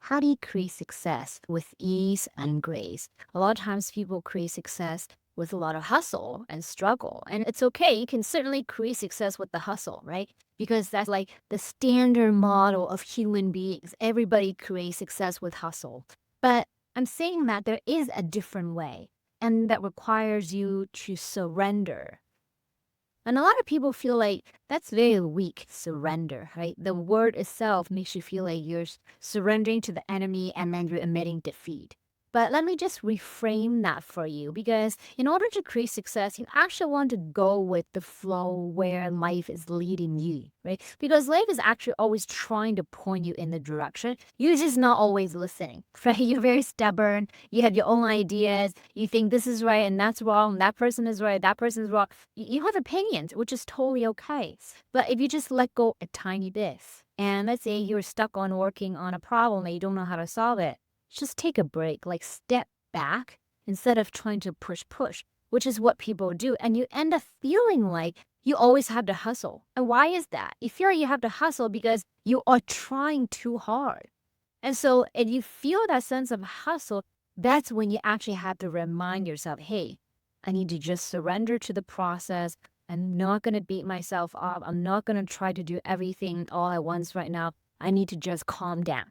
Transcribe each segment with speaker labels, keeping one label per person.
Speaker 1: how do you create success with ease and grace? A lot of times people create success with a lot of hustle and struggle. And it's okay. You can certainly create success with the hustle, right? Because that's like the standard model of human beings. Everybody creates success with hustle. But I'm saying that there is a different way, and that requires you to surrender. And a lot of people feel like that's very weak, surrender, right? The word itself makes you feel like you're surrendering to the enemy and then you're admitting defeat. But let me just reframe that for you, because in order to create success, you actually want to go with the flow where life is leading you, right? Because life is actually always trying to point you in the direction. You're just not always listening, right? You're very stubborn. You have your own ideas. You think this is right and that's wrong. That person is right. That person is wrong. You have opinions, which is totally okay. But if you just let go a tiny bit, and let's say you're stuck on working on a problem and you don't know how to solve it, just take a break, like step back instead of trying to push, which is what people do. And you end up feeling like you always have to hustle. And why is that? You feel like you have to hustle because you are trying too hard. And so if you feel that sense of hustle, that's when you actually have to remind yourself, hey, I need to just surrender to the process. I'm not going to beat myself up. I'm not going to try to do everything all at once right now. I need to just calm down.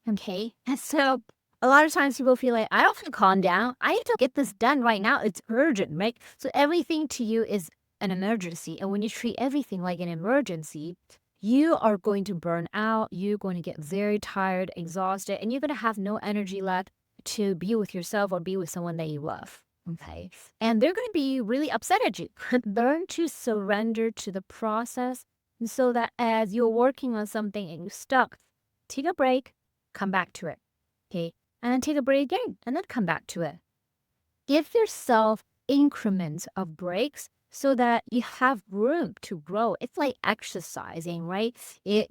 Speaker 1: Okay. And so a lot of times people feel like, I don't have to calm down. I need to get this done right now. It's urgent, right? So everything to you is an emergency. And when you treat everything like an emergency, you are going to burn out. You're going to get very tired, exhausted, and you're going to have no energy left to be with yourself or be with someone that you love. Okay. And they're going to be really upset at you. Learn to surrender to the process, and so that as you're working on something and you're stuck, take a break, come back to it. Okay. And then take a break again and then come back to it. Give yourself increments of breaks so that you have room to grow. It's like exercising, right? If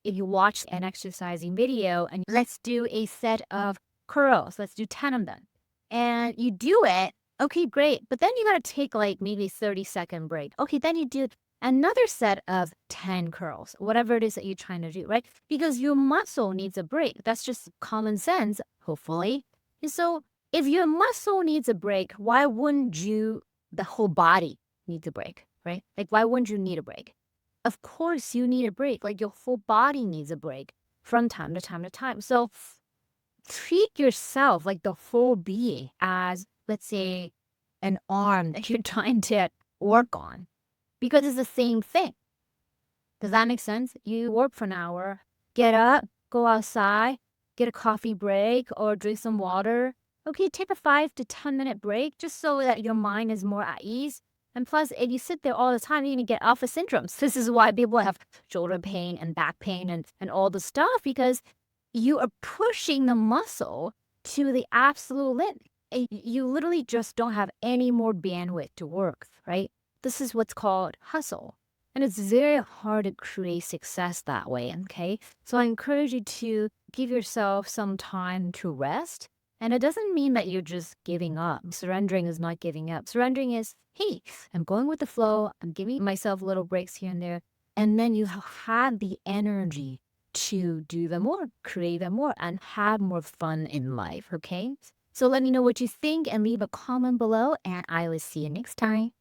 Speaker 1: you watch an exercising video and let's do a set of curls, let's do 10 of them. And you do it, okay, great. But then you got to take like maybe 30-second break. Okay, then you do another set of 10 curls, whatever it is that you're trying to do, right? Because your muscle needs a break. That's just common sense, hopefully. And so if your muscle needs a break, why wouldn't you, the whole body needs a break, right? Like, why wouldn't you need a break? Of course you need a break. Like, your whole body needs a break from time to time to time. So treat yourself like the whole being as, let's say, an arm that you're trying to work on, because it's the same thing. Does that make sense? You work for an hour, get up, go outside, get a coffee break or drink some water. Okay, take a 5 to 10 minute break just so that your mind is more at ease. And plus, if you sit there all the time, you're going to get alpha syndromes. This is why people have shoulder pain and back pain and all the stuff, because you are pushing the muscle to the absolute limit. You literally just don't have any more bandwidth to work, right? This is what's called hustle. And it's very hard to create success that way, okay? So I encourage you to give yourself some time to rest. And it doesn't mean that you're just giving up. Surrendering is not giving up. Surrendering is, hey, I'm going with the flow. I'm giving myself little breaks here and there. And then you have the energy to do them more, create them more, and have more fun in life, okay? So let me know what you think and leave a comment below, and I will see you next time.